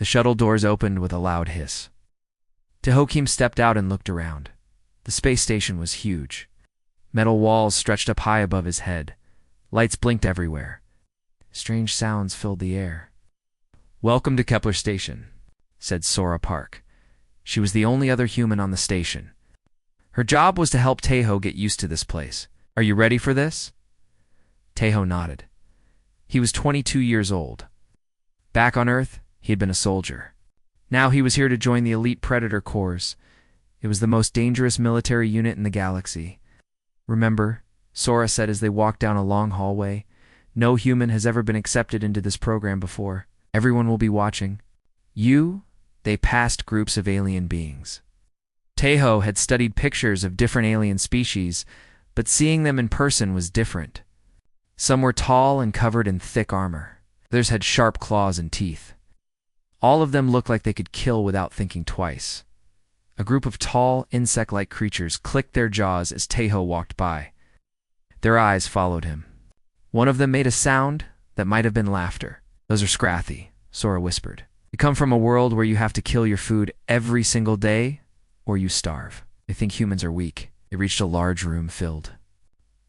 The shuttle doors opened with a loud hiss. Tehokim stepped out and looked around. The space station was huge. Metal walls stretched up high above his head. Lights blinked everywhere. Strange sounds filled the air. "Welcome to Kepler Station," said Sora Park. She was the only other human on the station. Her job was to help Teho get used to this place. "Are you ready for this?" Teho nodded. He was 22 years old. Back on Earth, he had been a soldier. Now he was here to join the elite Predator Corps. It was the most dangerous military unit in the galaxy. "Remember," Sora said as they walked down a long hallway, "no human has ever been accepted into this program before. Everyone will be watching." They passed groups of alien beings. Teho had studied pictures of different alien species, but seeing them in person was different. Some were tall and covered in thick armor. Others had sharp claws and teeth. All of them looked like they could kill without thinking twice. A group of tall, insect-like creatures clicked their jaws as Teho walked by. Their eyes followed him. One of them made a sound that might have been laughter. "Those are Scrathy," Sora whispered. "You come from a world where you have to kill your food every single day, or you starve. They think humans are weak." They reached a large room filled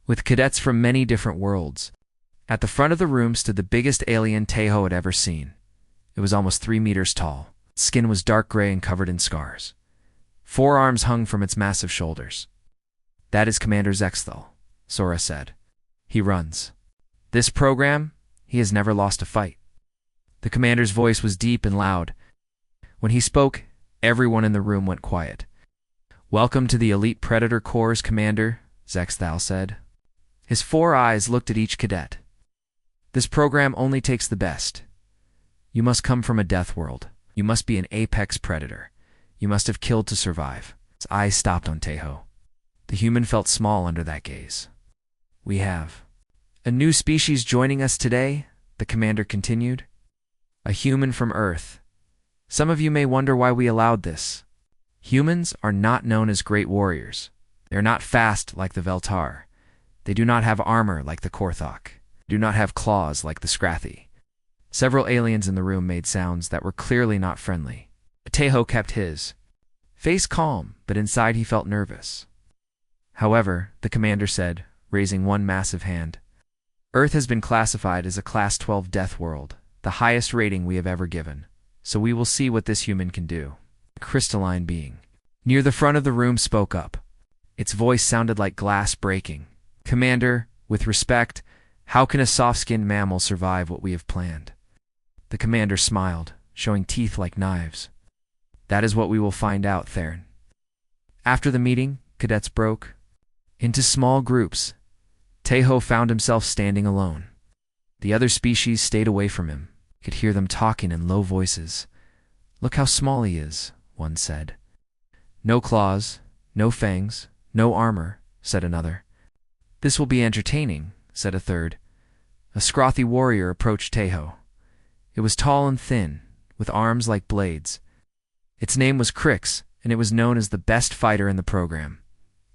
with cadets from many different worlds. At the front of the room stood the biggest alien Teho had ever seen. It was almost 3 meters tall. Its skin was dark gray and covered in scars. 4 arms hung from its massive shoulders. "That is Commander Zexthal," Sora said. "He runs this program. He has never lost a fight." The commander's voice was deep and loud. When he spoke, everyone in the room went quiet. "Welcome to the Elite Predator Corps, Commander," Zexthal said. His 4 eyes looked at each cadet. "This program only takes the best. You must come from a death world. You must be an apex predator. You must have killed to survive." His eyes stopped on Teho. The human felt small under that gaze. "We have a new species joining us today," the commander continued. "A human from Earth. Some of you may wonder why we allowed this. Humans are not known as great warriors. They are not fast like the Veltar. They do not have armor like the Korthok. They do not have claws like the Scrathy." Several aliens in the room made sounds that were clearly not friendly. Teho kept his face calm, but inside he felt nervous. "However," the commander said, raising one massive hand, "Earth has been classified as a Class 12 death world, the highest rating we have ever given. So we will see what this human can do." A crystalline being near the front of the room spoke up. Its voice sounded like glass breaking. "Commander, with respect, how can a soft-skinned mammal survive what we have planned?" The commander smiled, showing teeth like knives. "That is what we will find out, Theron." After the meeting, cadets broke into small groups. Teho found himself standing alone. The other species stayed away from him. He could hear them talking in low voices. "Look how small he is," one said. "No claws, no fangs, no armor," said another. "This will be entertaining," said a third. A scrothy warrior approached Teho. It was tall and thin, with arms like blades. Its name was Crix, and it was known as the best fighter in the program.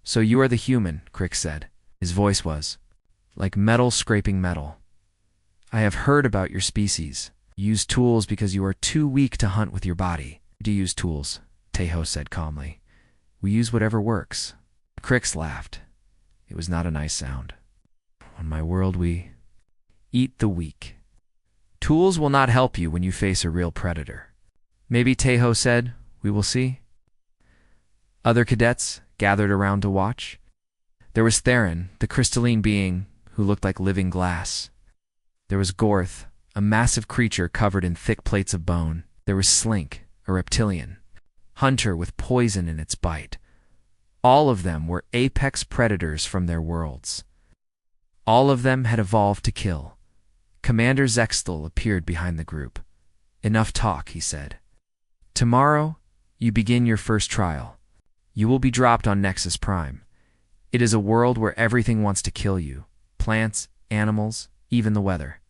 "So you are the human," Crix said. His voice was like metal scraping metal. "I have heard about your species. You use tools because you are too weak to hunt with your body." "We do use tools," Teho said calmly. "We use whatever works." Crix laughed. It was not a nice sound. "On my world, we eat the weak. Tools will not help you when you face a real predator." "Maybe," Teho said. "We will see." Other cadets gathered around to watch. There was Theron, the crystalline being who looked like living glass. There was Gorth, a massive creature covered in thick plates of bone. There was Slink, a reptilian hunter with poison in its bite. All of them were apex predators from their worlds. All of them had evolved to kill. Commander Zexthal appeared behind the group. "Enough talk," he said. "Tomorrow, you begin your first trial. You will be dropped on Nexus Prime. It is a world where everything wants to kill you. Plants, animals, even the weather.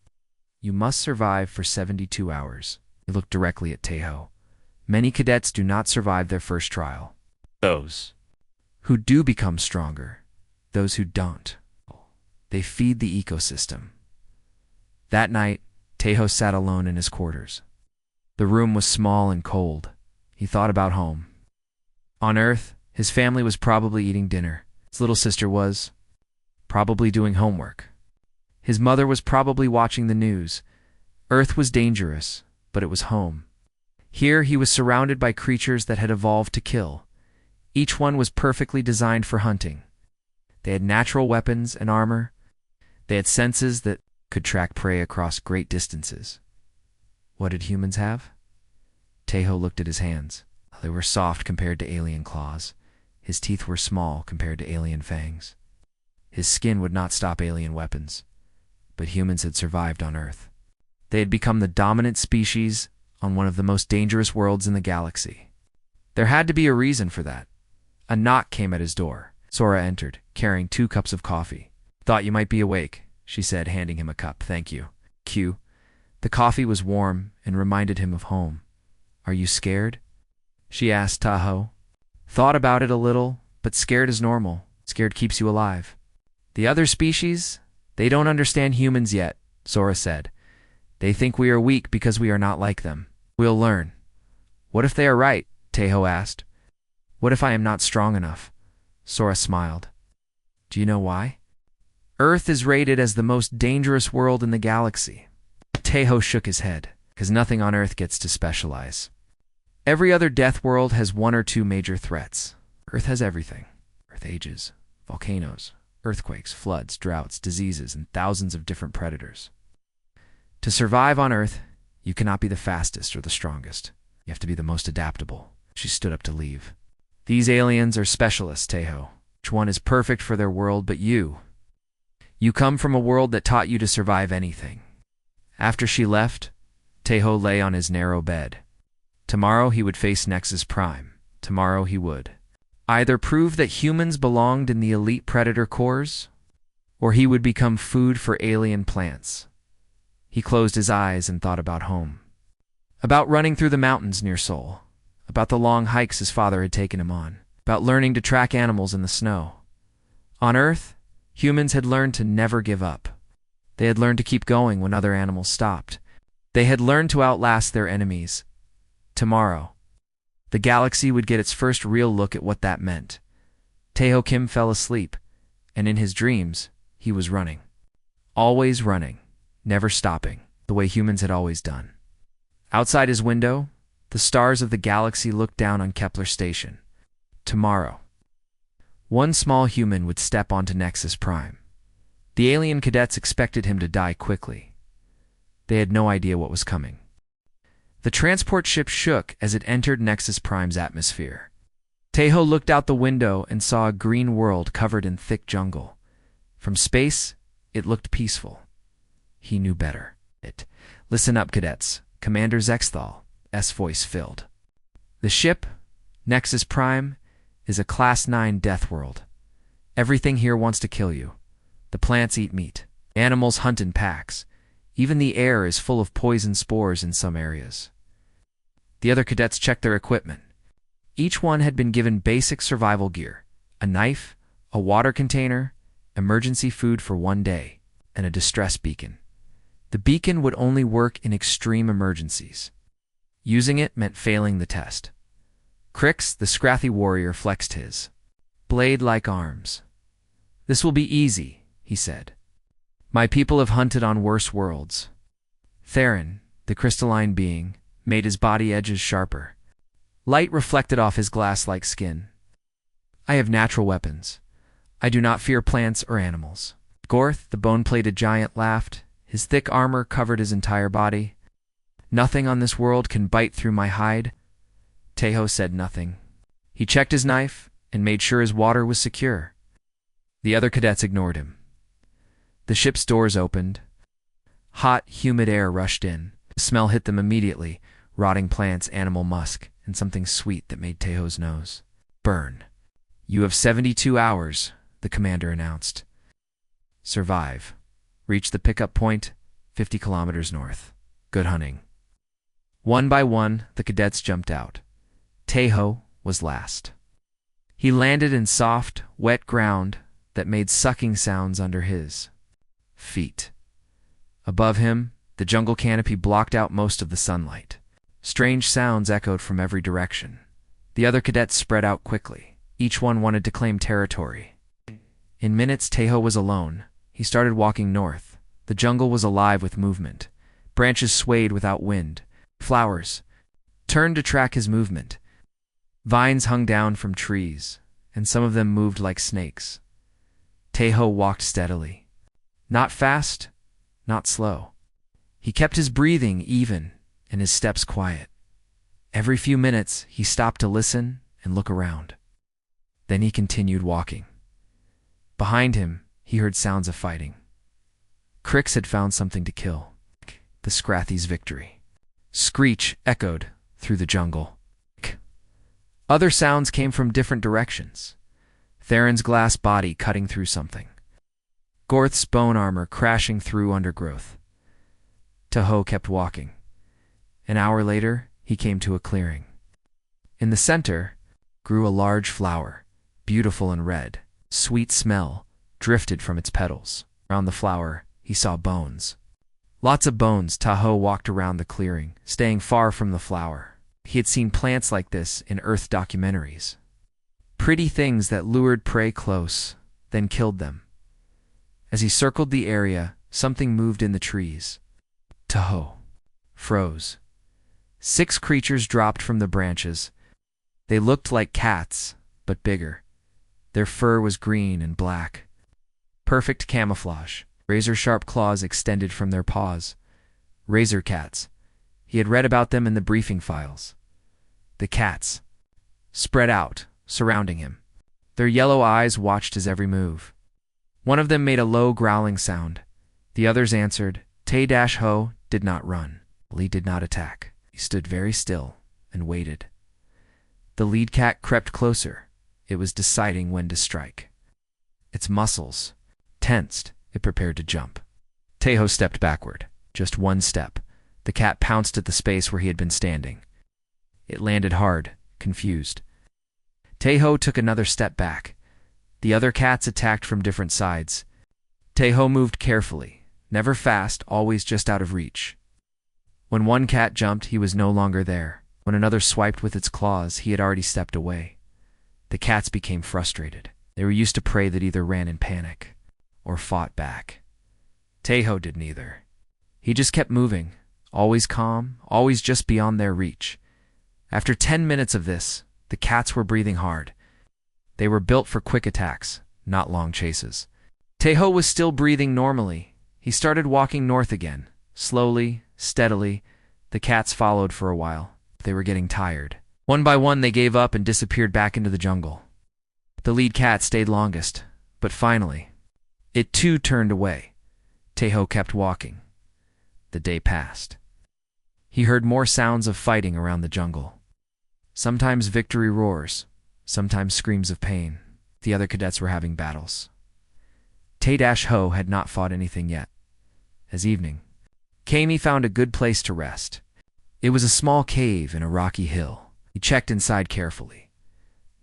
You must survive for 72 hours. He looked directly at Teho. "Many cadets do not survive their first trial. Those who do become stronger. Those who don't. They feed the ecosystem." That night, Teho sat alone in his quarters. The room was small and cold. He thought about home. On Earth, his family was probably eating dinner. His little sister was probably doing homework. His mother was probably watching the news. Earth was dangerous, but it was home. Here he was surrounded by creatures that had evolved to kill. Each one was perfectly designed for hunting. They had natural weapons and armor. They had senses that could track prey across great distances. What did humans have? Tejo looked at his hands. They were soft compared to alien claws. His teeth were small compared to alien fangs. His skin would not stop alien weapons. But humans had survived on Earth. They had become the dominant species on one of the most dangerous worlds in the galaxy. There had to be a reason for that. A knock came at his door. Sora entered, carrying 2 cups of coffee. "Thought you might be awake," she said, handing him a cup. "Thank you." Q. The coffee was warm and reminded him of home. "Are you scared?" she asked Tahoe. "Thought about it a little, but scared is normal. Scared keeps you alive." "The other species, they don't understand humans yet," Sora said. "They think we are weak because we are not like them. We'll learn." "What if they are right?" Tejo asked. "What if I am not strong enough?" Sora smiled. "Do you know why?" "Earth is rated as the most dangerous world in the galaxy." Tejo shook his head, because nothing on Earth gets to specialize. Every other death world has 1 or 2 major threats. Earth has everything. Earth ages, volcanoes, earthquakes, floods, droughts, diseases, and thousands of different predators. To survive on Earth, you cannot be the fastest or the strongest. You have to be the most adaptable. She stood up to leave. "These aliens are specialists, Tejo. Each one is perfect for their world, but you come from a world that taught you to survive anything." After she left, Tejo lay on his narrow bed. Tomorrow he would face Nexus Prime. Tomorrow he would either prove that humans belonged in the elite predator corps, or he would become food for alien plants. He closed his eyes and thought about home. About running through the mountains near Seoul. About the long hikes his father had taken him on. About learning to track animals in the snow. On Earth, humans had learned to never give up. They had learned to keep going when other animals stopped. They had learned to outlast their enemies. Tomorrow, the galaxy would get its first real look at what that meant. Tejo Kim fell asleep, and in his dreams, he was running. Always running, never stopping, the way humans had always done. Outside his window, the stars of the galaxy looked down on Kepler Station. Tomorrow, 1 small human would step onto Nexus Prime. The alien cadets expected him to die quickly. They had no idea what was coming. The transport ship shook as it entered Nexus Prime's atmosphere. Tejo looked out the window and saw a green world covered in thick jungle. From space, it looked peaceful. He knew better. "Listen up, cadets," Commander Zexthal's voice filled. "The ship, Nexus Prime, is a Class 9 death world. Everything here wants to kill you. The plants eat meat. Animals hunt in packs. Even the air is full of poison spores in some areas." The other cadets checked their equipment. Each one had been given basic survival gear: a knife, a water container, emergency food for 1 day, and a distress beacon. The beacon would only work in extreme emergencies. Using it meant failing the test. Crix, the scrathy warrior, flexed his blade-like arms. "This will be easy," he said. "My people have hunted on worse worlds." Theron, the crystalline being, made his body edges sharper. Light reflected off his glass-like skin. "I have natural weapons. I do not fear plants or animals." Gorth, the bone-plated giant, laughed. His thick armor covered his entire body. "Nothing on this world can bite through my hide." Tejo said nothing. He checked his knife and made sure his water was secure. The other cadets ignored him. The ship's doors opened. Hot, humid air rushed in. The smell hit them immediately: rotting plants, animal musk, and something sweet that made Tejo's nose burn. "You have 72 hours, the commander announced. "Survive. Reach the pickup point, 50 kilometers north. Good hunting." One by one, the cadets jumped out. Tejo was last. He landed in soft, wet ground that made sucking sounds under his feet. Above him, the jungle canopy blocked out most of the sunlight. Strange sounds echoed from every direction. The other cadets spread out quickly. Each one wanted to claim territory. In minutes, Tejo was alone. He started walking north. The jungle was alive with movement. Branches swayed without wind. Flowers turned to track his movement. Vines hung down from trees, and some of them moved like snakes. Tejo walked steadily. Not fast, not slow. He kept his breathing even and his steps quiet. Every few minutes, he stopped to listen and look around. Then he continued walking. Behind him, he heard sounds of fighting. Crix had found something to kill. The Scrathy's victory. Screech echoed through the jungle. Other sounds came from different directions. Theron's glass body cutting through something. Gorth's bone armor crashing through undergrowth. Tejo kept walking. An hour later, he came to a clearing. In the center grew a large flower, beautiful and red. Sweet smell drifted from its petals. Around the flower, he saw bones. Lots of bones. Tejo walked around the clearing, staying far from the flower. He had seen plants like this in Earth documentaries. Pretty things that lured prey close, then killed them. As he circled the area, something moved in the trees. Tejo froze. 6 creatures dropped from the branches. They looked like cats, but bigger. Their fur was green and black. Perfect camouflage. Razor-sharp claws extended from their paws. Razor cats. He had read about them in the briefing files. The cats spread out, surrounding him. Their yellow eyes watched his every move. One of them made a low growling sound. The others answered. Tejo did not run. He did not attack. He stood very still and waited. The lead cat crept closer. It was deciding when to strike. Its muscles tensed. It prepared to jump. Tejo stepped backward. Just one step. The cat pounced at the space where he had been standing. It landed hard, confused. Tejo took another step back. The other cats attacked from different sides. Tejo moved carefully, never fast, always just out of reach. When one cat jumped, he was no longer there. When another swiped with its claws, he had already stepped away. The cats became frustrated. They were used to prey that either ran in panic or fought back. Tejo did neither. He just kept moving, always calm, always just beyond their reach. After 10 minutes of this, the cats were breathing hard. They were built for quick attacks, not long chases. Tejo was still breathing normally. He started walking north again, slowly, steadily. The cats followed for a while. They were getting tired. One by one, they gave up and disappeared back into the jungle. The lead cat stayed longest, but finally, it too turned away. Tejo kept walking. The day passed. He heard more sounds of fighting around the jungle. Sometimes victory roars, sometimes screams of pain. The other cadets were having battles. Tejo had not fought anything yet. As evening came, he found a good place to rest. It was a small cave in a rocky hill. He checked inside carefully.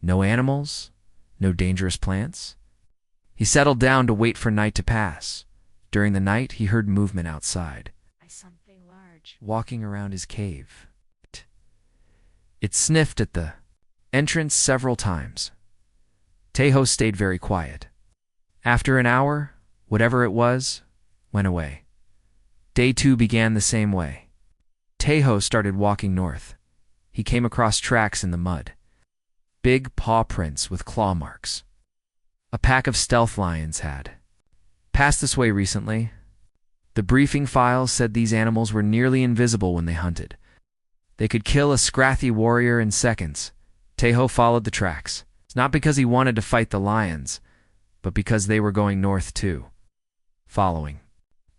No animals, no dangerous plants. He settled down to wait for night to pass. During the night, he heard movement outside. Something large walking around his cave. It sniffed at the entrance several times. Tejo stayed very quiet. After an hour, whatever it was, went away. Day 2 began the same way. Tejo started walking north. He came across tracks in the mud. Big paw prints with claw marks. A pack of stealth lions had passed this way recently. The briefing files said these animals were nearly invisible when they hunted. They could kill a Scrathy warrior in seconds. Tejo followed the tracks. It's not because he wanted to fight the lions, but because they were going north too. Following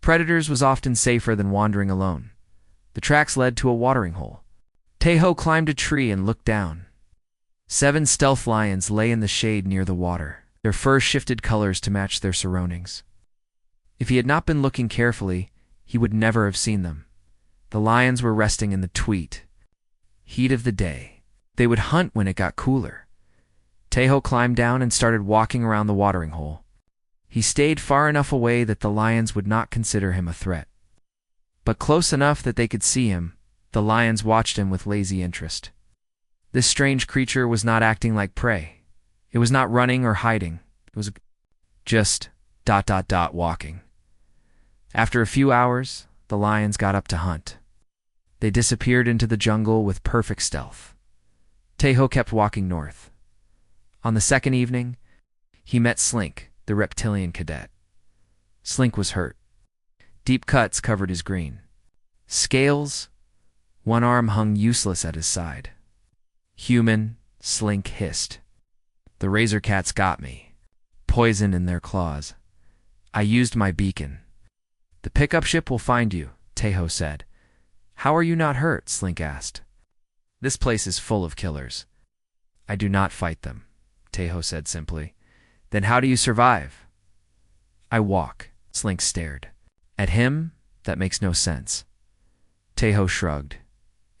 predators was often safer than wandering alone. The tracks led to a watering hole. Tejo climbed a tree and looked down. 7 stealth lions lay in the shade near the water. Their fur shifted colors to match their surroundings. If he had not been looking carefully, he would never have seen them. The lions were resting in the tweet. Heat of the day. They would hunt when it got cooler. Tejo climbed down and started walking around the watering hole. He stayed far enough away that the lions would not consider him a threat, but close enough that they could see him The lions watched him with lazy interest. This strange creature was not acting like prey. It was not running or hiding. It was just ... walking. After a few hours, the lions got up to hunt. They disappeared into the jungle with perfect stealth. Tejo kept walking north. On the second evening, he met Slink, the reptilian cadet. Slink was hurt. Deep cuts covered his green. Scales, one arm hung useless at his side. Human, Slink hissed. The razor cats got me. Poison in their claws. I used my beacon. The pickup ship will find you, Tejo said. How are you not hurt? Slink asked. This place is full of killers. I do not fight them, Tejo said simply. Then how do you survive? I walk, Slink stared. At him, that makes no sense. Tejo shrugged.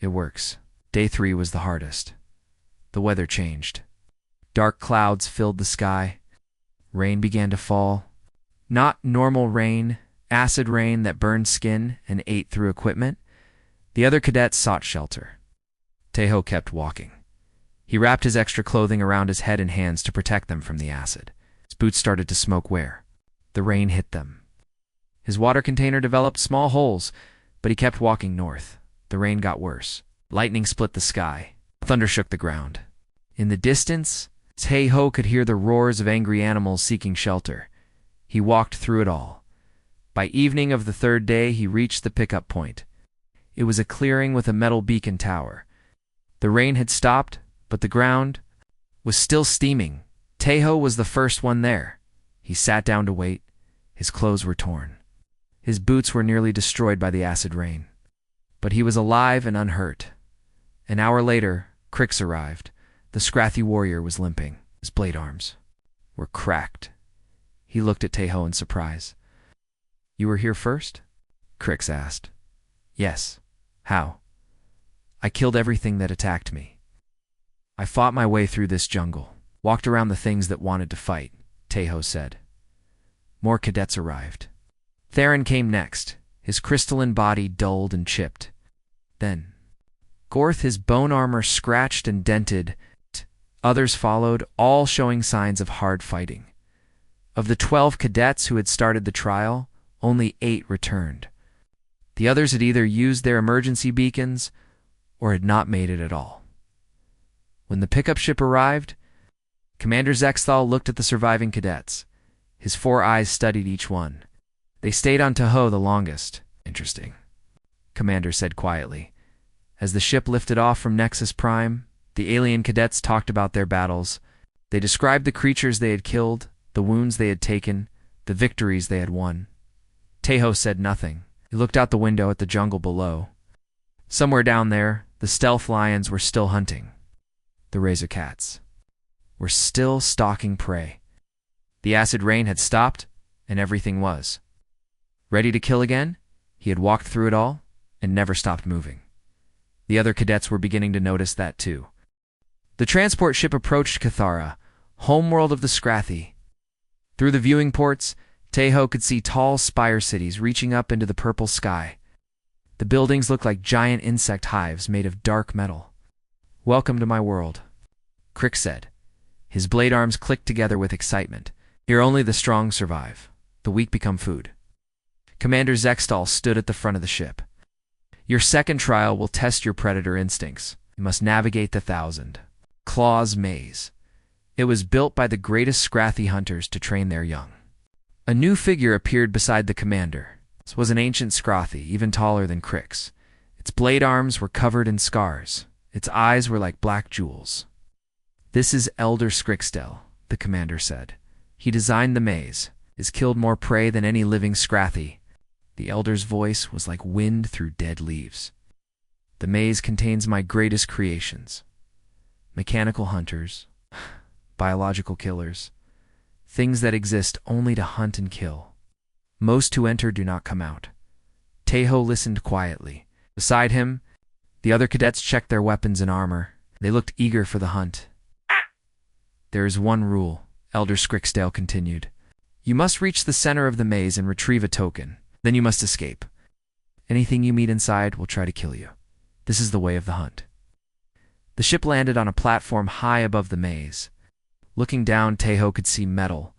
It works. Day 3 was the hardest. The weather changed. Dark clouds filled the sky. Rain began to fall. Not normal rain, acid rain that burned skin and ate through equipment. The other cadets sought shelter. Tejo kept walking. He wrapped his extra clothing around his head and hands to protect them from the acid. His boots started to smoke wear. The rain hit them. His water container developed small holes, but he kept walking north. The rain got worse. Lightning split the sky. Thunder shook the ground. In the distance, Tejo could hear the roars of angry animals seeking shelter. He walked through it all. By evening of the third day, he reached the pickup point. It was a clearing with a metal beacon tower. The rain had stopped, but the ground was still steaming. Tejo was the first one there. He sat down to wait. His clothes were torn. His boots were nearly destroyed by the acid rain. But he was alive and unhurt. An hour later, Crix arrived. The scrathy warrior was limping. His blade arms were cracked. He looked at Tejo in surprise. You were here first? Crix asked. Yes. How? I killed everything that attacked me. I fought my way through this jungle, walked around the things that wanted to fight, Tejo said. More cadets arrived. Theron came next, his crystalline body dulled and chipped. Then, Gorth, his bone armor scratched and dented. Others followed, all showing signs of hard fighting. Of the 12 cadets who had started the trial, only 8 returned. The others had either used their emergency beacons or had not made it at all. When the pickup ship arrived, Commander Zexthal looked at the surviving cadets. His 4 eyes studied each one. They stayed on Tejo the longest. Interesting, Commander said quietly. As the ship lifted off from Nexus Prime, the alien cadets talked about their battles. They described the creatures they had killed, the wounds they had taken, the victories they had won. Tejo said nothing. He looked out the window at the jungle below. Somewhere down there, the stealth lions were still hunting. The razor cats were still stalking prey. The acid rain had stopped, and everything was ready to kill again. He had walked through it all and never stopped moving. The other cadets were beginning to notice that too. The transport ship approached Cathara, homeworld of the Scrathy. Through the viewing ports, Tejo could see tall spire cities reaching up into the purple sky. The buildings looked like giant insect hives made of dark metal. Welcome to my world, Crix said. His blade arms clicked together with excitement. Here only the strong survive. The weak become food. Commander Zexthal stood at the front of the ship. Your second trial will test your predator instincts. You must navigate the 1,000 Claws Maze. It was built by the greatest Scrathy hunters to train their young. A new figure appeared beside the commander. This was an ancient Scrathy, even taller than Crix. Its blade arms were covered in scars. Its eyes were like black jewels. This is Elder Scrixdel, the commander said. He designed the maze, has killed more prey than any living Scrathy. The elder's voice was like wind through dead leaves. The maze contains my greatest creations. Mechanical hunters, biological killers, things that exist only to hunt and kill. Most who enter do not come out. Tejo listened quietly. Beside him, the other cadets checked their weapons and armor. They looked eager for the hunt. There is one rule, Elder Scrixdale continued. You must reach the center of the maze and retrieve a token. Then you must escape. Anything you meet inside will try to kill you. This is the way of the hunt. The ship landed on a platform high above the maze. Looking down, Tejo could see metal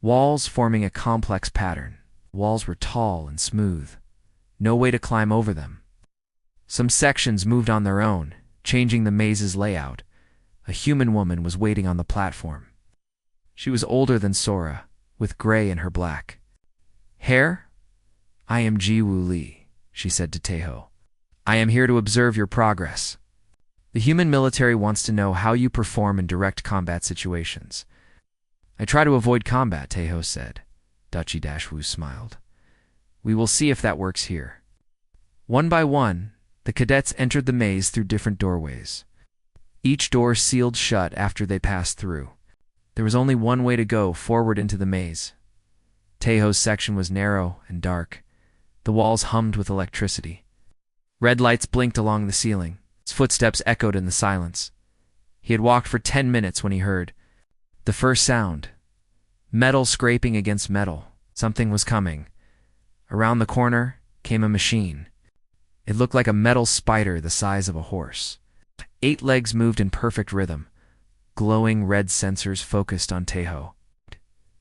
walls forming a complex pattern. Walls were tall and smooth. No way to climb over them. Some sections moved on their own, changing the maze's layout. A human woman was waiting on the platform. She was older than Sora, with gray in her black hair. "I am Jiwoo Lee," she said to Tejo. "I am here to observe your progress. The human military wants to know how you perform in direct combat situations." "I try to avoid combat," Tejo said. Wu smiled. "We will see if that works here." One by one, the cadets entered the maze through different doorways. Each door sealed shut after they passed through. There was only one way to go forward into the maze. Tejo's section was narrow and dark. The walls hummed with electricity. Red lights blinked along the ceiling. His footsteps echoed in the silence. He had walked for 10 minutes when he heard the first sound. Metal scraping against metal. Something was coming. Around the corner came a machine. It looked like a metal spider the size of a horse. 8 legs moved in perfect rhythm. Glowing red sensors focused on Tejo.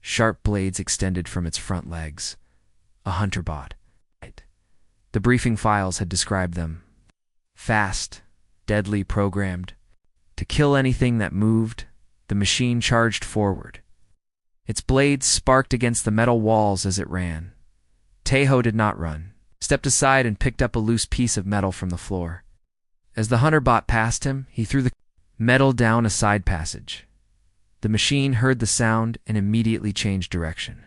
Sharp blades extended from its front legs. A hunter bot. The briefing files had described them. Fast, deadly programmed. To kill anything that moved, the machine charged forward. Its blades sparked against the metal walls as it ran. Tejo did not run, stepped aside and picked up a loose piece of metal from the floor. As the hunter bot passed him, he threw the metal down a side passage. The machine heard the sound and immediately changed direction.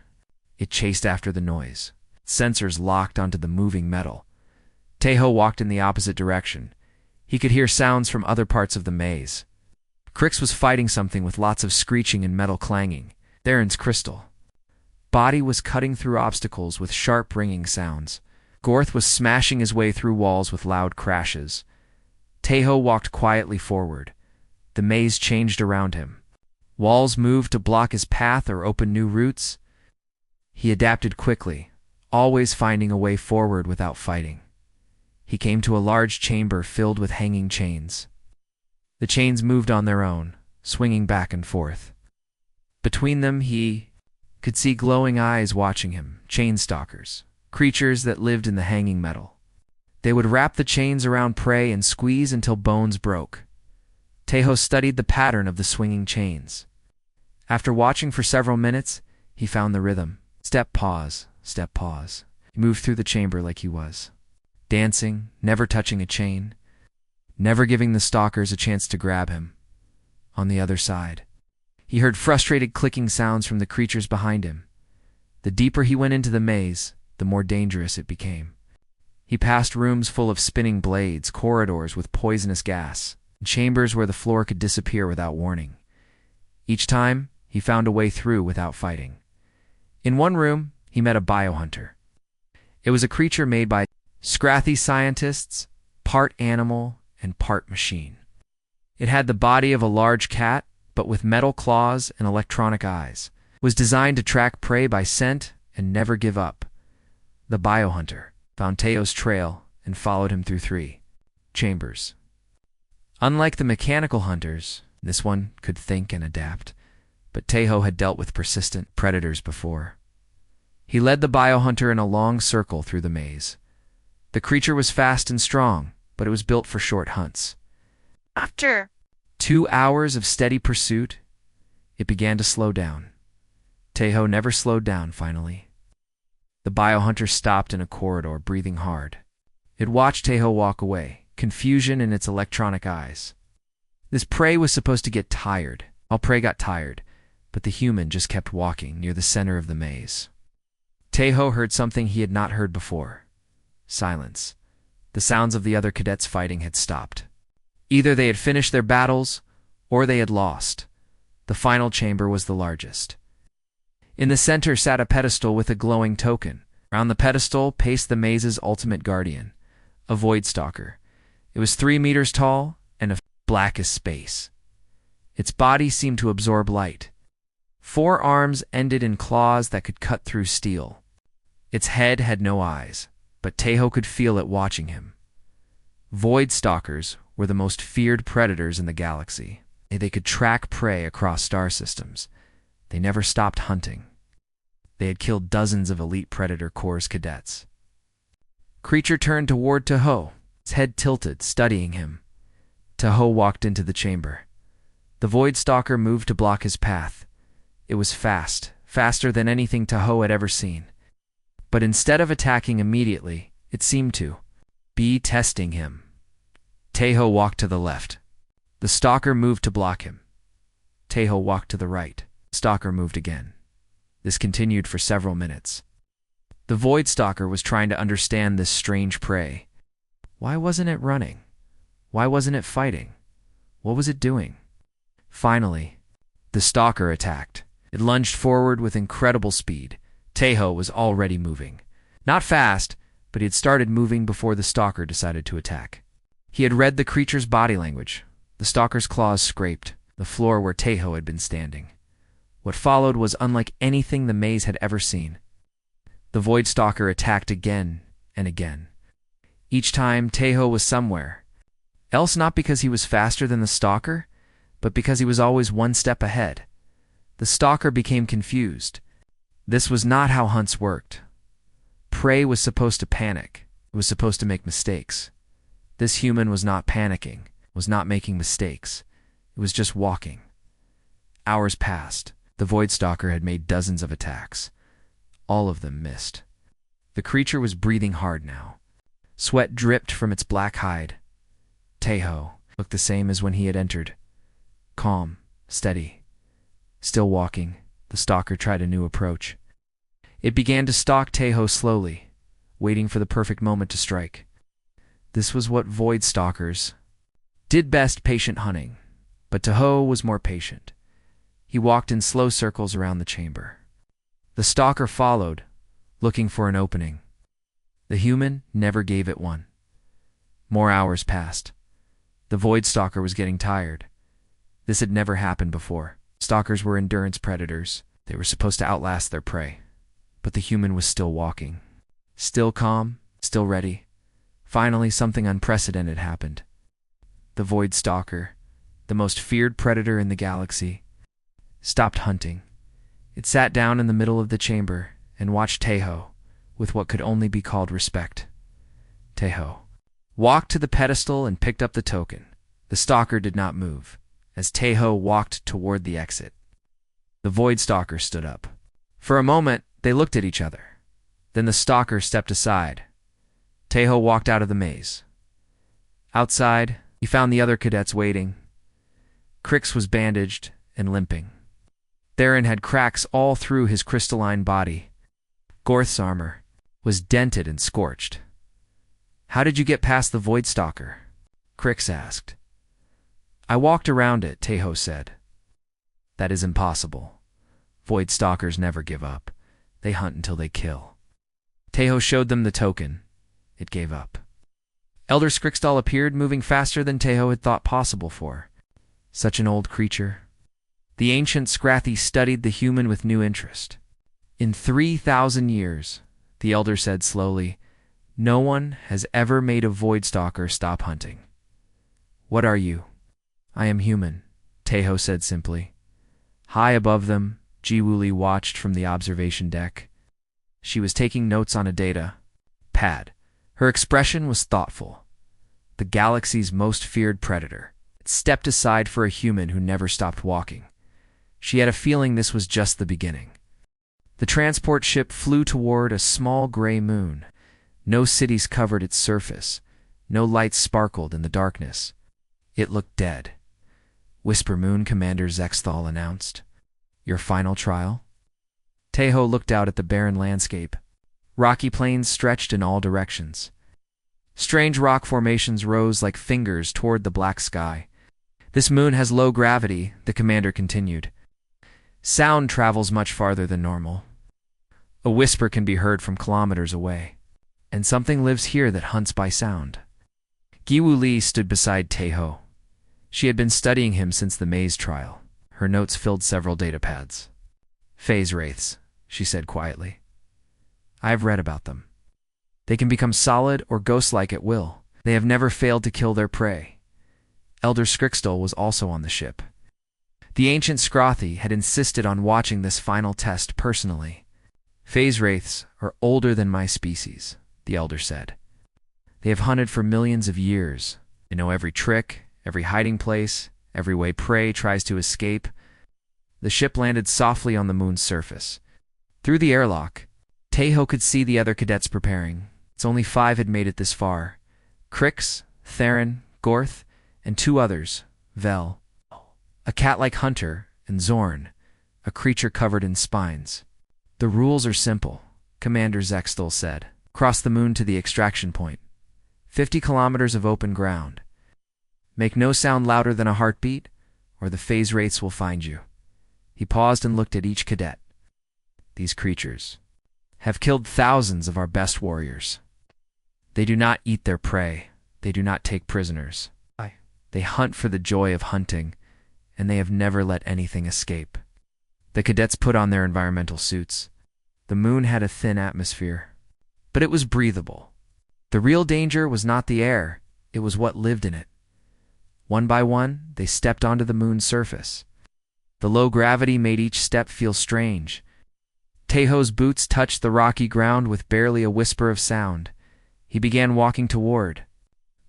It chased after the noise. Sensors locked onto the moving metal. Tejo walked in the opposite direction. He could hear sounds from other parts of the maze. Crix was fighting something with lots of screeching and metal clanging. Theron's crystal body was cutting through obstacles with sharp ringing sounds. Gorth was smashing his way through walls with loud crashes. Tejo walked quietly forward. The maze changed around him. Walls moved to block his path or open new routes. He adapted quickly, always finding a way forward without fighting. He came to a large chamber filled with hanging chains. The chains moved on their own, swinging back and forth. Between them he could see glowing eyes watching him, chain stalkers, creatures that lived in the hanging metal. They would wrap the chains around prey and squeeze until bones broke. Tejo studied the pattern of the swinging chains. After watching for several minutes, he found the rhythm. Step, pause, step, pause. He moved through the chamber like he was, dancing, never touching a chain, never giving the stalkers a chance to grab him. On the other side, he heard frustrated clicking sounds from the creatures behind him. The deeper he went into the maze, the more dangerous it became. He passed rooms full of spinning blades, corridors with poisonous gas, and chambers where the floor could disappear without warning. Each time, he found a way through without fighting. In one room, he met a biohunter. It was a creature made by Scrathy scientists, part animal and part machine. It had the body of a large cat, but with metal claws and electronic eyes. It was designed to track prey by scent and never give up. The biohunter found Tejo's trail and followed him through 3 chambers. Unlike the mechanical hunters, this one could think and adapt, but Tejo had dealt with persistent predators before. He led the biohunter in a long circle through the maze. The creature was fast and strong, but it was built for short hunts. After 2 hours of steady pursuit, it began to slow down. Tejo never slowed down, finally. The biohunter stopped in a corridor, breathing hard. It watched Tejo walk away, confusion in its electronic eyes. This prey was supposed to get tired. All prey got tired, but the human just kept walking near the center of the maze. Tejo heard something he had not heard before. Silence. The sounds of the other cadets fighting had stopped. Either they had finished their battles, or they had lost. The final chamber was the largest. In the center sat a pedestal with a glowing token. Around the pedestal paced the maze's ultimate guardian, a void stalker. It was 3 meters tall and as black as space. Its body seemed to absorb light. 4 arms ended in claws that could cut through steel. Its head had no eyes, but Tejo could feel it watching him. Void stalkers were the most feared predators in the galaxy. They could track prey across star systems. They never stopped hunting. They had killed dozens of elite Predator Corps cadets. Creature turned toward Tahoe, his head tilted, studying him. Tahoe walked into the chamber. The Void Stalker moved to block his path. It was fast, faster than anything Tahoe had ever seen. But instead of attacking immediately, it seemed to be testing him. Tahoe walked to the left. The Stalker moved to block him. Tahoe walked to the right. The Stalker moved again. This continued for several minutes. The Void Stalker was trying to understand this strange prey. Why wasn't it running? Why wasn't it fighting? What was it doing? Finally, the Stalker attacked. It lunged forward with incredible speed. Tahoe was already moving. Not fast, but he had started moving before the Stalker decided to attack. He had read the creature's body language. The Stalker's claws scraped the floor where Tahoe had been standing. What followed was unlike anything the maze had ever seen. The Void Stalker attacked again and again. Each time, Tahoe was somewhere else, not because he was faster than the Stalker, but because he was always one step ahead. The Stalker became confused. This was not how hunts worked. Prey was supposed to panic. It was supposed to make mistakes. This human was not panicking, was not making mistakes. It was just walking. Hours passed. The Void Stalker had made dozens of attacks. All of them missed. The creature was breathing hard now. Sweat dripped from its black hide. Tahoe looked the same as when he had entered. Calm, steady. Still walking, the Stalker tried a new approach. It began to stalk Tahoe slowly, waiting for the perfect moment to strike. This was what Void Stalkers did best, patient hunting. But Tahoe was more patient. He walked in slow circles around the chamber. The Stalker followed, looking for an opening. The human never gave it one. More hours passed. The Void Stalker was getting tired. This had never happened before. Stalkers were endurance predators. They were supposed to outlast their prey. But the human was still walking. Still calm, still ready. Finally, something unprecedented happened. The Void Stalker, the most feared predator in the galaxy, stopped hunting. It sat down in the middle of the chamber and watched Tahoe with what could only be called respect. Tahoe walked to the pedestal and picked up the token. The Stalker did not move as Tahoe walked toward the exit. The Void Stalker stood up. For a moment, they looked at each other. Then the Stalker stepped aside. Tahoe walked out of the maze. Outside, he found the other cadets waiting. Crix was bandaged and limping. Theron had cracks all through his crystalline body. Gorth's armor was dented and scorched. "How did you get past the Void Stalker?" Crix asked. "I walked around it," Tahoe said. "That is impossible. Void Stalkers never give up. They hunt until they kill." Tahoe showed them the token. It gave up. Elder Scrixtal appeared, moving faster than Tahoe had thought possible for such an old creature. The ancient Scrathy studied the human with new interest. "In 3,000 years, the Elder said slowly, no one has ever made a Void Stalker stop hunting." "What are you?" "I am human," Tahoe said simply. High above them, Jiwuli watched from the observation deck. She was taking notes on a data pad. Her expression was thoughtful. The galaxy's most feared predator had stepped aside for a human who never stopped walking. She had a feeling this was just the beginning. The transport ship flew toward a small gray moon. No cities covered its surface. No lights sparkled in the darkness. It looked dead. "Whisper Moon," Commander Zexthal announced. "Your final trial?" Tahoe looked out at the barren landscape. Rocky plains stretched in all directions. Strange rock formations rose like fingers toward the black sky. "This moon has low gravity," the commander continued. "Sound travels much farther than normal. A whisper can be heard from kilometers away. And something lives here that hunts by sound." Giwu Li stood beside Tahoe. She had been studying him since the maze trial. Her notes filled several datapads. "Phase wraiths," she said quietly. "I have read about them. They can become solid or ghost-like at will. They have never failed to kill their prey. Elder Scrixdal was also on the ship. The ancient Scrothy had insisted on watching this final test personally. Phase wraiths are older than my species, the elder said. They have hunted for millions of years. They know every trick, every hiding place, every way prey tries to escape. The ship landed softly on the moon's surface. Through the airlock, Tejo could see the other cadets preparing. It's only 5 had made it this far. Crix, Theron, Gorth, and 2 others, Vel, a cat-like hunter, and Zorn, a creature covered in spines. The rules are simple, Commander Zextal said. Cross the moon to the extraction point. 50 kilometers of open ground. Make no sound louder than a heartbeat, or the phase wraiths will find you. He paused and looked at each cadet. These creatures have killed thousands of our best warriors. They do not eat their prey. They do not take prisoners. They hunt for the joy of hunting, and they have never let anything escape. The cadets put on their environmental suits. The moon had a thin atmosphere, but it was breathable. The real danger was not the air, it was what lived in it. One by one, they stepped onto the moon's surface. The low gravity made each step feel strange. Tejo's boots touched the rocky ground with barely a whisper of sound. He began walking toward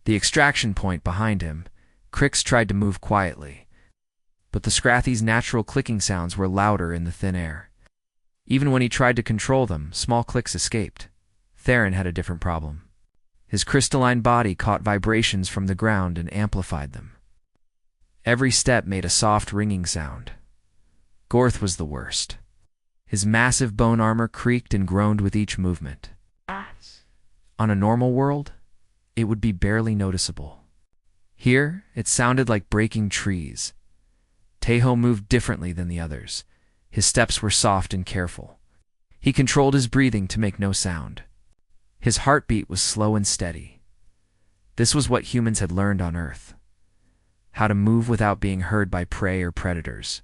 the extraction point behind him. Crix tried to move quietly, but the Scrathy's natural clicking sounds were louder in the thin air. Even when he tried to control them, small clicks escaped. Theron had a different problem. His crystalline body caught vibrations from the ground and amplified them. Every step made a soft ringing sound. Gorth was the worst. His massive bone armor creaked and groaned with each movement. On a normal world, it would be barely noticeable. Here, it sounded like breaking trees. Tejo moved differently than the others. His steps were soft and careful. He controlled his breathing to make no sound. His heartbeat was slow and steady. This was what humans had learned on Earth. How to move without being heard by prey or predators.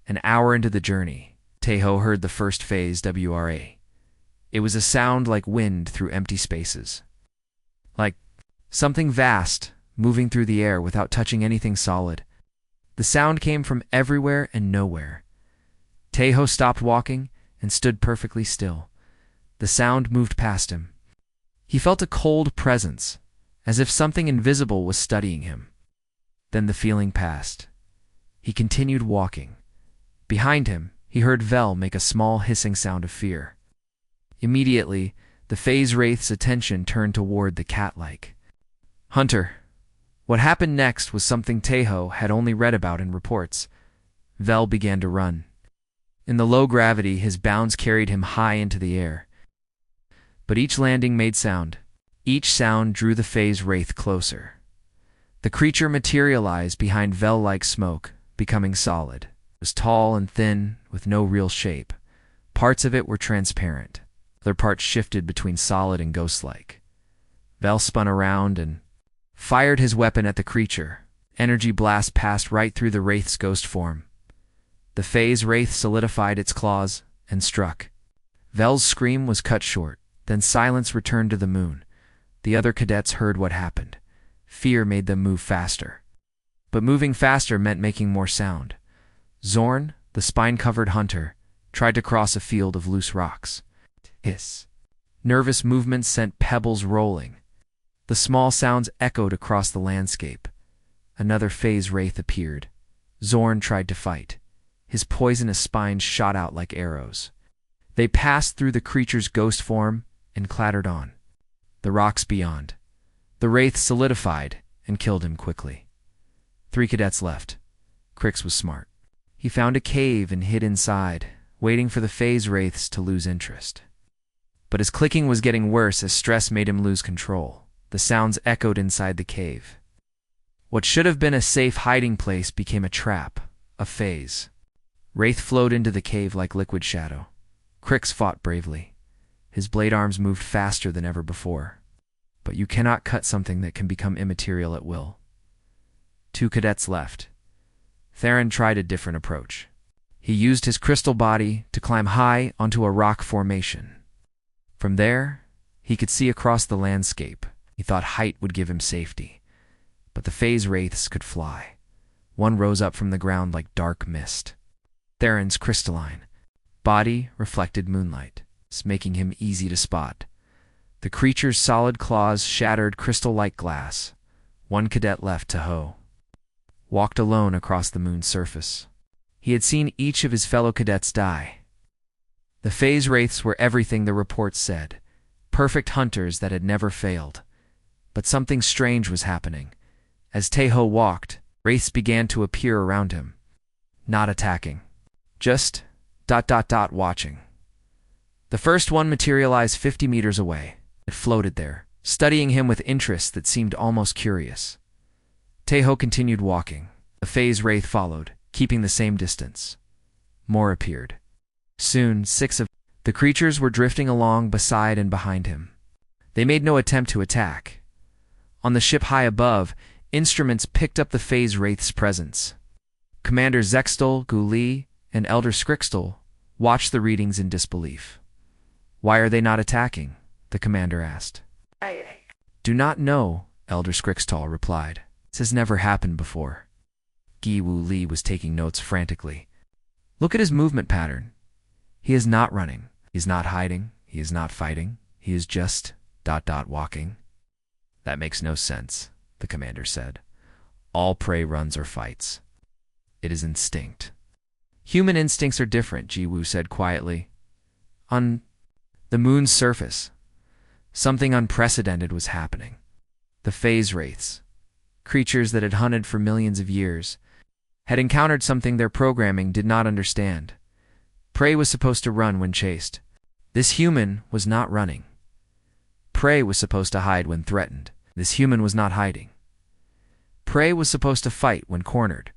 An hour into the journey, Tejo heard the first phase WRA. It was a sound like wind through empty spaces. Like something vast, moving through the air without touching anything solid. The sound came from everywhere and nowhere. Tejo stopped walking and stood perfectly still. The sound moved past him. He felt a cold presence, as if something invisible was studying him. Then the feeling passed. He continued walking. Behind him, he heard Vel make a small hissing sound of fear. Immediately, the phase wraith's attention turned toward the cat-like hunter. What happened next was something Tejo had only read about in reports. Vel began to run. In the low gravity, his bounds carried him high into the air. But each landing made sound. Each sound drew the phase wraith closer. The creature materialized behind Vel-like smoke, becoming solid. It was tall and thin, with no real shape. Parts of it were transparent. Other parts shifted between solid and ghost-like. Vel spun around and fired his weapon at the creature. Energy blast passed right through the wraith's ghost form. The phase wraith solidified its claws and struck. Vel's scream was cut short. Then silence returned to the moon. The other cadets heard what happened. Fear made them move faster. But moving faster meant making more sound. Zorn, the spine-covered hunter, tried to cross a field of loose rocks. Hiss. Nervous movements sent pebbles rolling. The small sounds echoed across the landscape. Another phase wraith appeared. Zorn tried to fight. His poisonous spines shot out like arrows. They passed through the creature's ghost form and clattered on. The rocks beyond. The wraith solidified and killed him quickly. 3 cadets left. Crix was smart. He found a cave and hid inside, waiting for the phase wraiths to lose interest. But his clicking was getting worse as stress made him lose control. The sounds echoed inside the cave. What should have been a safe hiding place became a trap, a phase. Wraith flowed into the cave like liquid shadow. Crix fought bravely. His blade arms moved faster than ever before. But you cannot cut something that can become immaterial at will. 2 cadets left. Theron tried a different approach. He used his crystal body to climb high onto a rock formation. From there, he could see across the landscape. He thought height would give him safety, but the phase wraiths could fly. One rose up from the ground like dark mist. Theron's crystalline body reflected moonlight, making him easy to spot. The creature's solid claws shattered crystal-like glass. One cadet left, Tahoe walked alone across the moon's surface. He had seen each of his fellow cadets die. The phase wraiths were everything the reports said, perfect hunters that had never failed. But something strange was happening. As Tahoe walked, wraiths began to appear around him. Not attacking. Just ... watching. The first one materialized 50 meters away. It floated there, studying him with interest that seemed almost curious. Tahoe continued walking. The phase wraith followed, keeping the same distance. More appeared. Soon, 6 of the creatures were drifting along beside and behind him. They made no attempt to attack. On the ship high above, instruments picked up the phase wraith's presence. Commander Zextal, Guli, and Elder Scrixtal watched the readings in disbelief. "Why are they not attacking?" the commander asked. "Do not know," Elder Scrixtal replied. "This has never happened before." Gi Wu Li was taking notes frantically. "Look at his movement pattern. He is not running. He is not hiding. He is not fighting. He is just ... walking." "That makes no sense," the commander said. "All prey runs or fights. It is instinct." "Human instincts are different," Ji Wu said quietly. "On the moon's surface, something unprecedented was happening. The phase wraiths, creatures that had hunted for millions of years, had encountered something their programming did not understand. Prey was supposed to run when chased. This human was not running. Prey was supposed to hide when threatened. This human was not hiding. Prey was supposed to fight when cornered.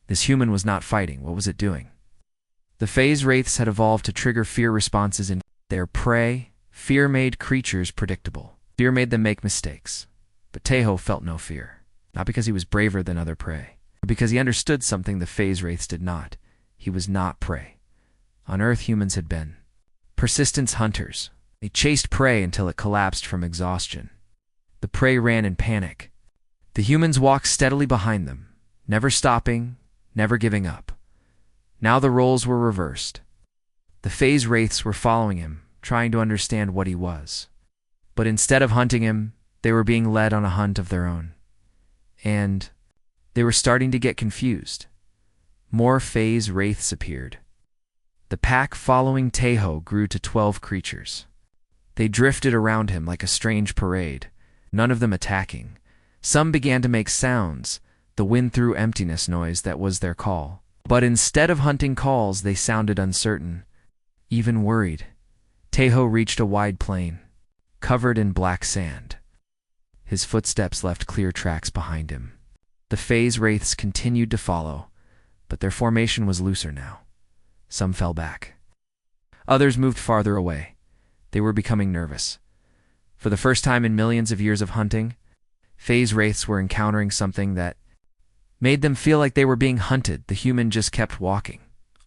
This human was not fighting. What was it doing?" The phase wraiths had evolved to trigger fear responses in their prey. Fear made creatures predictable. Fear made them make mistakes. But Tahoe felt no fear, not because he was braver than other prey, but because he understood something the phase wraiths did not. He was not prey. On Earth, humans had been persistence hunters. They chased prey until it collapsed from exhaustion. The prey ran in panic. The humans walked steadily behind them, never stopping, never giving up. Now the roles were reversed. The phase wraiths were following him, trying to understand what he was. But instead of hunting him, they were being led on a hunt of their own. And they were starting to get confused. More phase wraiths appeared. The pack following Tahoe grew to 12 creatures. They drifted around him like a strange parade, none of them attacking. Some began to make sounds, the wind through emptiness noise that was their call. But instead of hunting calls, they sounded uncertain, even worried. Tahoe reached a wide plain, covered in black sand. His footsteps left clear tracks behind him. The phase wraiths continued to follow, but their formation was looser now. Some fell back. Others moved farther away. They were becoming nervous. For the first time in millions of years of hunting, phase wraiths were encountering something that made them feel like they were being hunted. The human just kept walking,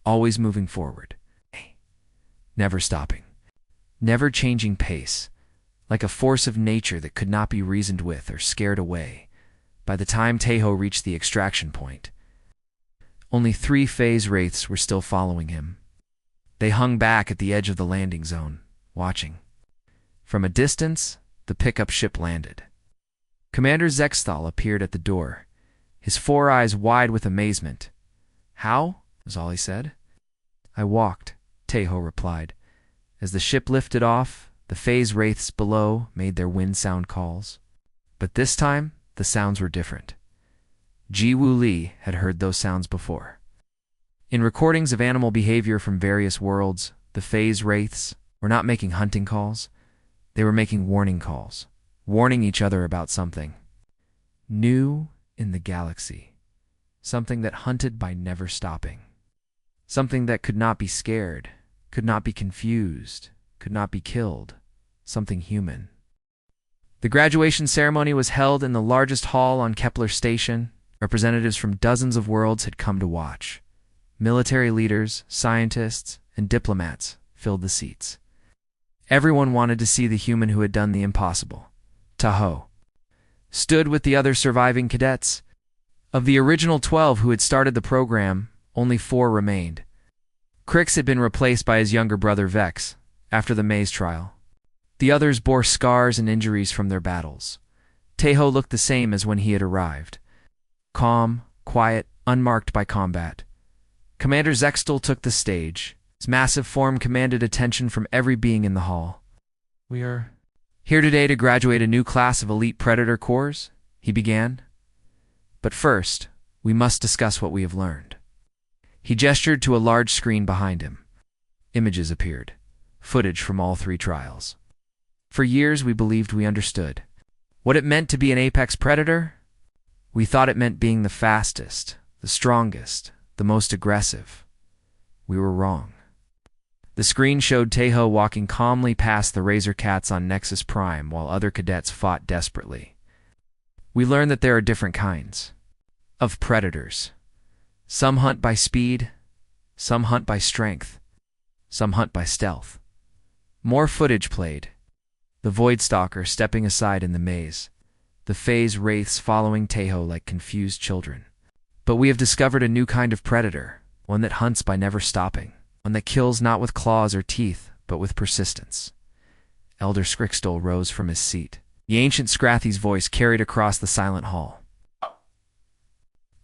always moving forward, never stopping, never changing pace, like a force of nature that could not be reasoned with or scared away. By the time Tahoe reached the extraction point, only 3 phase wraiths were still following him. They hung back at the edge of the landing zone, watching. From a distance, the pickup ship landed. Commander Zextal appeared at the door, his 4 eyes wide with amazement. "How?" was all he said. "I walked," Tahoe replied. As the ship lifted off, the phase wraiths below made their wind sound calls. But this time, the sounds were different. Ji Wu Li had heard those sounds before. In recordings of animal behavior from various worlds, the phase wraiths were not making hunting calls. They were making warning calls, warning each other about something new in the galaxy, something that hunted by never stopping, something that could not be scared, could not be confused, could not be killed, something human. The graduation ceremony was held in the largest hall on Kepler Station. Representatives from dozens of worlds had come to watch. Military leaders, scientists, and diplomats filled the seats. Everyone wanted to see the human who had done the impossible, Tahoe stood with the other surviving cadets. Of the original 12 who had started the program, only 4 remained. Crix had been replaced by his younger brother Vex after the maze trial. The others bore scars and injuries from their battles. Tahoe looked the same as when he had arrived. Calm, quiet, unmarked by combat. Commander Zextel took the stage. His massive form commanded attention from every being in the hall. "We are here today to graduate a new class of elite Predator Corps," he began. "But first, we must discuss what we have learned." He gestured to a large screen behind him. Images appeared, footage from all 3 trials. For years we believed we understood what it meant to be an apex predator. We thought it meant being the fastest, the strongest, the most aggressive. We were wrong. The screen showed Tahoe walking calmly past the Razor Cats on Nexus Prime while other cadets fought desperately. We learned that there are different kinds of predators. Some hunt by speed, some hunt by strength, some hunt by stealth. More footage played. The Void Stalker stepping aside in the maze, the phase wraiths following Tahoe like confused children. But we have discovered a new kind of predator, one that hunts by never stopping, one that kills not with claws or teeth, but with persistence. Elder Scrixtol rose from his seat. The ancient Scrathy's voice carried across the silent hall.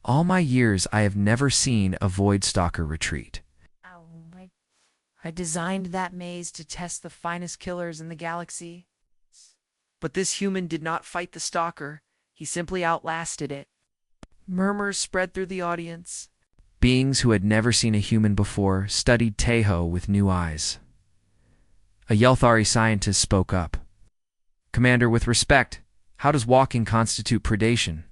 "All my years I have never seen a Void Stalker retreat. I designed that maze to test the finest killers in the galaxy. But this human did not fight the Stalker. He simply outlasted it." Murmurs spread through the audience. Beings who had never seen a human before studied Tahoe with new eyes. A Yelthari scientist spoke up. "Commander, with respect, how does walking constitute predation?"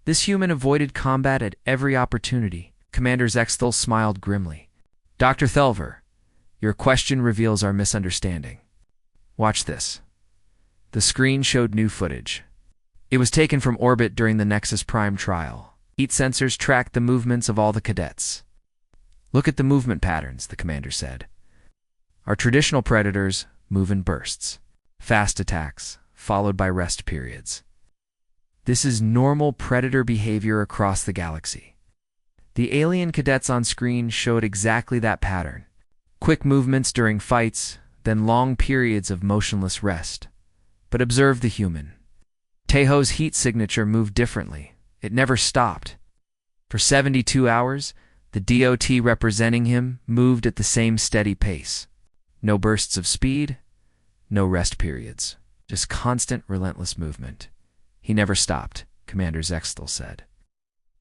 This human avoided combat at every opportunity. Commander Zexthel smiled grimly. "Dr. Thelver, your question reveals our misunderstanding. Watch this." The screen showed new footage. It was taken from orbit during the Nexus Prime trial. Heat sensors tracked the movements of all the cadets. "Look at the movement patterns," the commander said. "Our traditional predators move in bursts, fast attacks, followed by rest periods. This is normal predator behavior across the galaxy." The alien cadets on screen showed exactly that pattern. Quick movements during fights, then long periods of motionless rest. But observe the human. Tahoe's heat signature moved differently. It never stopped. For 72 hours, the DOT representing him moved at the same steady pace. No bursts of speed, no rest periods, just constant, relentless movement. "He never stopped," Commander Zextel said.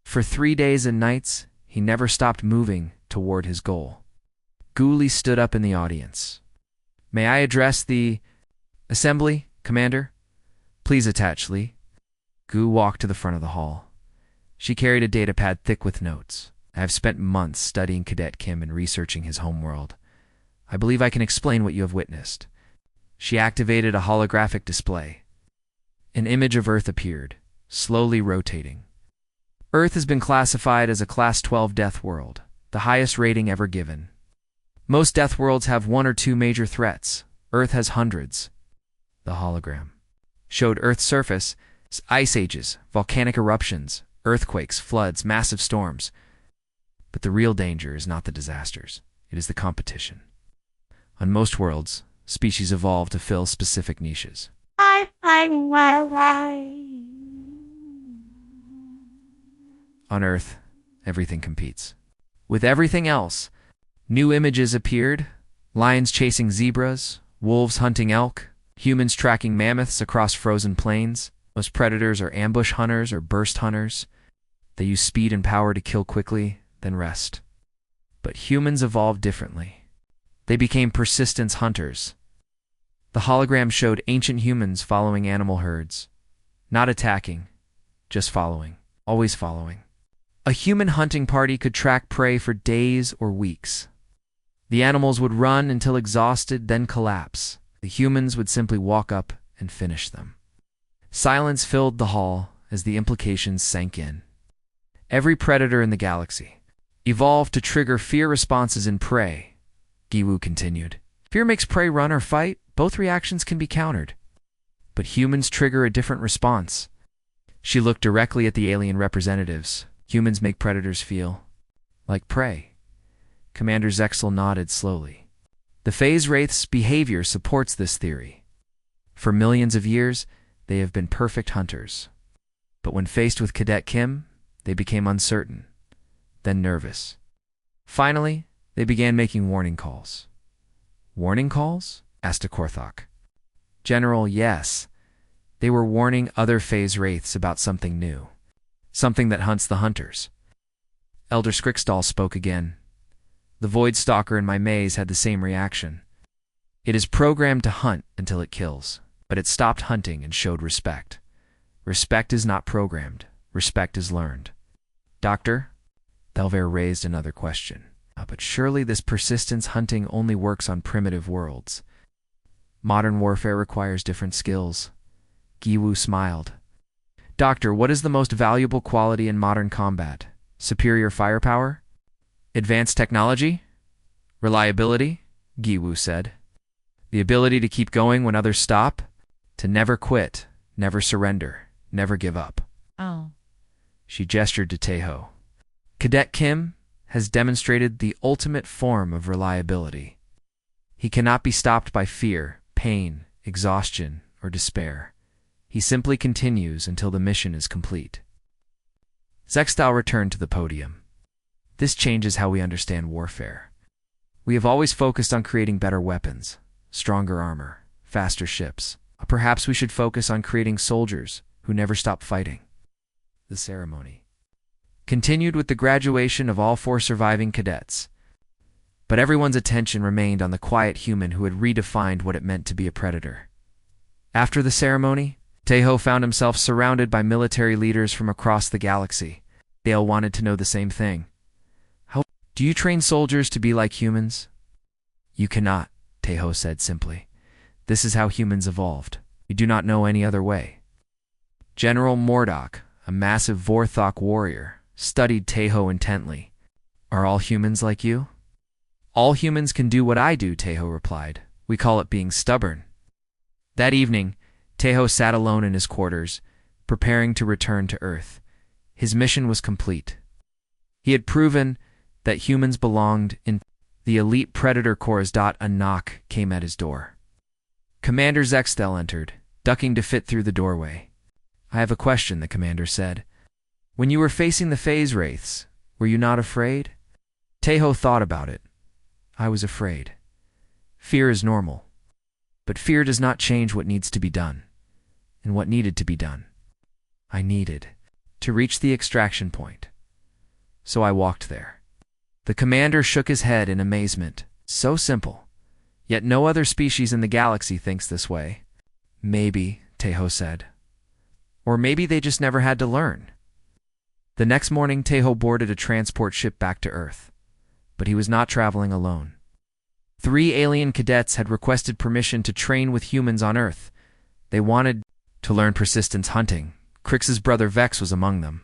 "For 3 days and nights, he never stopped moving toward his goal." Ghoulie stood up in the audience. "May I address the assembly, Commander?" "Please attach, Lee." Gu walked to the front of the hall. She carried a datapad thick with notes. "I have spent months studying Cadet Kim and researching his homeworld. I believe I can explain what you have witnessed." She activated a holographic display. An image of Earth appeared, slowly rotating. Earth has been classified as a Class 12 death world, the highest rating ever given. Most death worlds have 1 or 2 major threats. Earth has hundreds. The hologram showed Earth's surface, ice ages, volcanic eruptions, earthquakes, floods, massive storms. But the real danger is not the disasters. It is the competition. On most worlds, species evolve to fill specific niches. On Earth, everything competes with everything else. New images appeared: lions chasing zebras, wolves hunting elk, humans tracking mammoths across frozen plains. Most predators are ambush hunters or burst hunters. They use speed and power to kill quickly, then rest. But humans evolved differently. They became persistence hunters. The hologram showed ancient humans following animal herds. Not attacking, just following, always following. A human hunting party could track prey for days or weeks. The animals would run until exhausted, then collapse. The humans would simply walk up and finish them. Silence filled the hall as the implications sank in. Every predator in the galaxy evolved to trigger fear responses in prey, Giwu continued. Fear makes prey run or fight. Both reactions can be countered. but humans trigger a different response. She looked directly at the alien representatives. Humans make predators feel like prey. Commander Zexel nodded slowly. The phase wraith's behavior supports this theory. For millions of years, they have been perfect hunters. But when faced with Cadet Kim, they became uncertain, then nervous. Finally, they began making warning calls. Warning calls? Asked a Korthok. General, yes. They were warning other phase wraiths about something new. Something that hunts the hunters. Elder Skrikstal spoke again. The Void Stalker in my maze had the same reaction. It is programmed to hunt until it kills, but it stopped hunting and showed respect. Respect is not programmed. Respect is learned. Doctor? Thelver raised another question. But surely this persistence hunting only works on primitive worlds. Modern warfare requires different skills. Giwu smiled. Doctor, what is the most valuable quality in modern combat? Superior firepower? Advanced technology? Reliability? Giwu said. The ability to keep going when others stop? To never quit, never surrender, never give up. Oh. She gestured to Taeho. Cadet Kim has demonstrated the ultimate form of reliability. He cannot be stopped by fear, pain, exhaustion, or despair. He simply continues until the mission is complete. Zextal returned to the podium. This changes how we understand warfare. We have always focused on creating better weapons, stronger armor, faster ships. Perhaps we should focus on creating soldiers who never stop fighting. The ceremony continued with the graduation of all 4 surviving cadets. But everyone's attention remained on the quiet human who had redefined what it meant to be a predator. After the ceremony, Taeho found himself surrounded by military leaders from across the galaxy. They all wanted to know the same thing. How do you train soldiers to be like humans? You cannot, Taeho said simply. This is how humans evolved. We do not know any other way. General Mordok, a massive Vorthok warrior, studied Taeho intently. Are all humans like you? All humans can do what I do, Taeho replied. We call it being stubborn. That evening, Taeho sat alone in his quarters, preparing to return to Earth. His mission was complete. He had proven that humans belonged in the elite predator corps. A knock came at his door. Commander Zextel entered, ducking to fit through the doorway. I have a question, the commander said. When you were facing the phase wraiths, were you not afraid? Taeho thought about it. I was afraid. Fear is normal. But fear does not change what needs to be done. And what needed to be done. I needed to reach the extraction point. So I walked there. The commander shook his head in amazement. So simple. Yet no other species in the galaxy thinks this way. Maybe, Taeho said. Or maybe they just never had to learn. The next morning, Taeho boarded a transport ship back to Earth. But he was not traveling alone. 3 alien cadets had requested permission to train with humans on Earth. They wanted to learn persistence hunting. Crix's brother Vex was among them.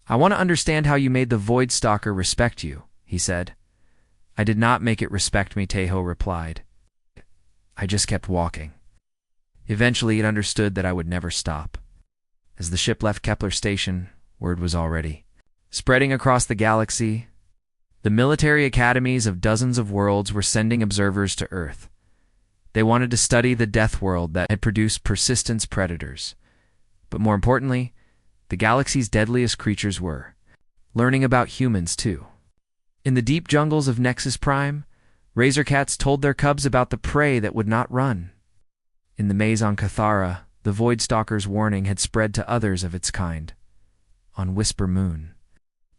I want to understand how you made the Void Stalker respect you, he said. I did not make it respect me, Taeho replied. I just kept walking. Eventually it understood that I would never stop. As the ship left Kepler Station, word was already spreading across the galaxy. The military academies of dozens of worlds were sending observers to Earth. They wanted to study the death world that had produced persistence predators. But more importantly, the galaxy's deadliest creatures were learning about humans too. In the deep jungles of Nexus Prime, razorcats told their cubs about the prey that would not run. In the maze on Cathara, the Void Stalker's warning had spread to others of its kind. On Whisper Moon,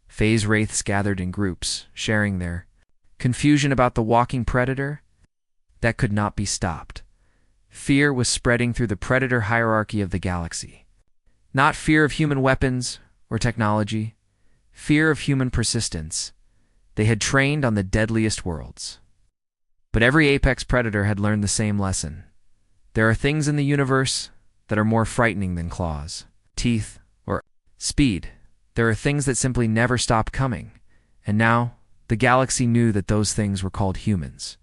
phase wraiths gathered in groups, sharing their confusion about the walking predator that could not be stopped. Fear was spreading through the predator hierarchy of the galaxy. Not fear of human weapons or technology, fear of human persistence. They had trained on the deadliest worlds. But every apex predator had learned the same lesson. There are things in the universe that are more frightening than claws, teeth, or speed. There are things that simply never stop coming. And now, the galaxy knew that those things were called humans.